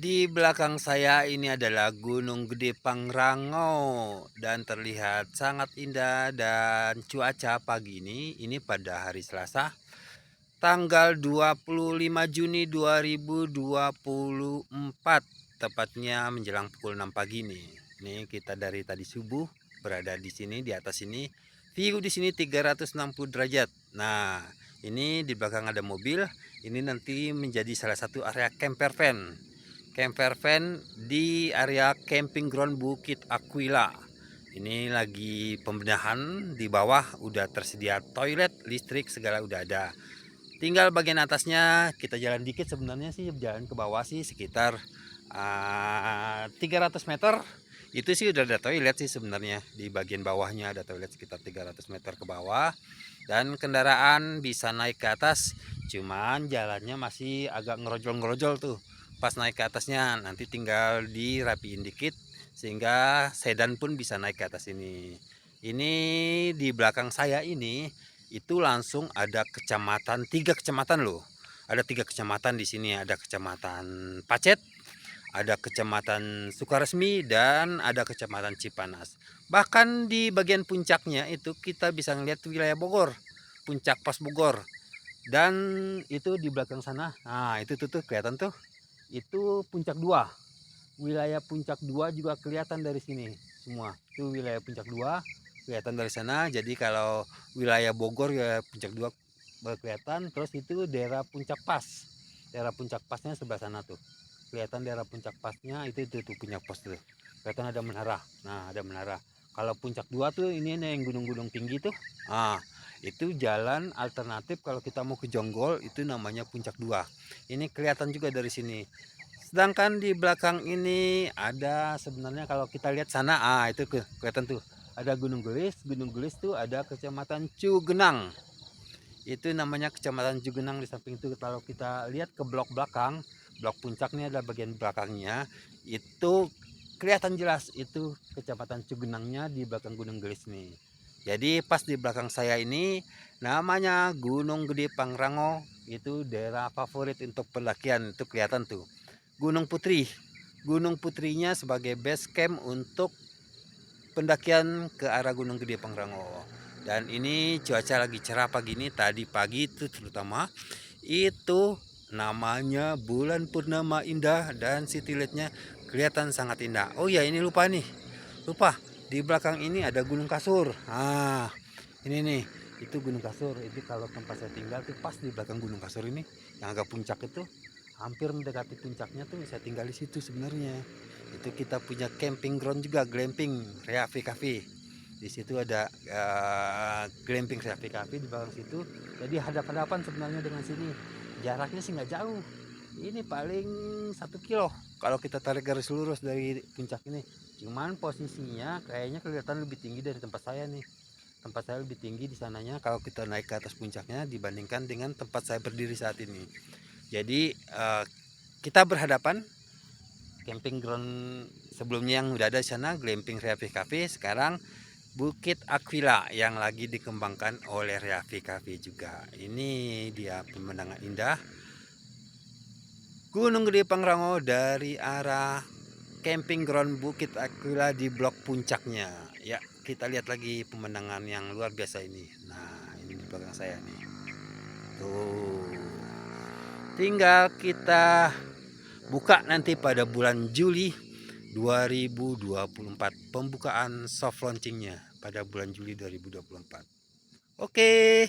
Di belakang saya ini adalah Gunung Gede Pangrango dan terlihat sangat indah dan cuaca pagi ini pada hari Selasa tanggal 25 Juni 2024 tepatnya menjelang pukul 6 pagi nih. Ini kita dari tadi subuh berada di sini di atas ini. View di sini 360 derajat. Nah, ini di belakang ada mobil. Ini nanti menjadi salah satu area camper van. Camper van di area camping ground Bukit Aquila. Ini lagi pembenahan, di bawah udah tersedia toilet, listrik segala udah ada. Tinggal bagian atasnya kita jalan dikit, sebenarnya sih jalan ke bawah sih sekitar 300 meter. Itu sih udah ada toilet sih sebenarnya, di bagian bawahnya ada toilet sekitar 300 meter ke bawah. Dan kendaraan bisa naik ke atas, cuman jalannya masih agak ngerojol-ngerojol tuh. Pas naik ke atasnya nanti tinggal dirapiin dikit sehingga sedan pun bisa naik ke atas ini. Ini di belakang saya ini itu langsung ada kecamatan, 3 kecamatan loh. Ada 3 kecamatan di sini, ada Kecamatan Pacet, ada Kecamatan Sukaresmi, dan ada Kecamatan Cipanas. Bahkan di bagian puncaknya itu kita bisa ngelihat wilayah Bogor, puncak pas Bogor. Dan itu di belakang sana, nah itu tuh kelihatan tuh, itu puncak 2. Wilayah puncak 2 juga kelihatan dari sini semua. Itu wilayah puncak 2 kelihatan dari sana. Jadi kalau wilayah Bogor ya puncak 2 kelihatan, terus itu daerah puncak pas. Daerah puncak pasnya sebelah sana tuh. Kelihatan daerah puncak pasnya itu tuh puncak pas tuh. Kelihatan ada menara. Nah, ada menara. Kalau puncak 2 tuh ini yang gunung-gunung tinggi tuh. Ah, itu jalan alternatif kalau kita mau ke Jonggol itu namanya puncak 2. Ini kelihatan juga dari sini. Sedangkan di belakang ini ada sebenarnya kalau kita lihat sana, itu kelihatan tuh ada Gunung Gelis. Gunung Gelis tuh ada Kecamatan Cugenang. Itu namanya Kecamatan Cugenang. Di samping itu kalau kita lihat ke blok belakang, blok puncaknya ada bagian belakangnya, itu kelihatan jelas itu Kecamatan Cugenangnya di belakang Gunung Gelis nih. Jadi pas di belakang saya ini namanya Gunung Gede Pangrango, itu daerah favorit untuk pendakian, itu kelihatan tuh. Gunung Putri. Gunung Putrinya sebagai base camp untuk pendakian ke arah Gunung Gede Pangrango. Dan ini cuaca lagi cerah pagi ini, tadi pagi itu terutama itu namanya bulan purnama indah dan city light-nya kelihatan sangat indah. Oh ya, ini lupa nih. Lupa. Di belakang ini ada Gunung Kasur. Ini nih, itu Gunung Kasur. Itu kalau tempat saya tinggal tuh pas di belakang Gunung Kasur ini, yang agak puncak itu, hampir mendekati puncaknya tuh saya tinggal di situ sebenarnya. Itu kita punya camping ground juga, glamping Reafi Cafe. Di situ ada glamping Reafi Cafe di belakang situ. Jadi hadap-hadapan sebenarnya dengan sini. Jaraknya sih nggak jauh. Ini paling 1 kilo kalau kita tarik garis lurus dari puncak ini. Cuman posisinya kayaknya kelihatan lebih tinggi dari tempat saya nih. Tempat saya lebih tinggi di sananya kalau kita naik ke atas puncaknya dibandingkan dengan tempat saya berdiri saat ini. Jadi kita berhadapan. Camping ground sebelumnya yang udah ada di sana glamping Reafi Cafe, sekarang Bukit Aquila yang lagi dikembangkan oleh Reafi Cafe juga. Ini dia pemandangan indah Gunung Gede Pangrango dari arah camping ground Bukit Aquila di blok puncaknya. Ya, kita lihat lagi pemandangan yang luar biasa ini. Nah, ini di belakang saya nih. Tuh. Tinggal kita buka nanti pada bulan Juli 2024. Pembukaan soft launchingnya pada bulan Juli 2024. Oke.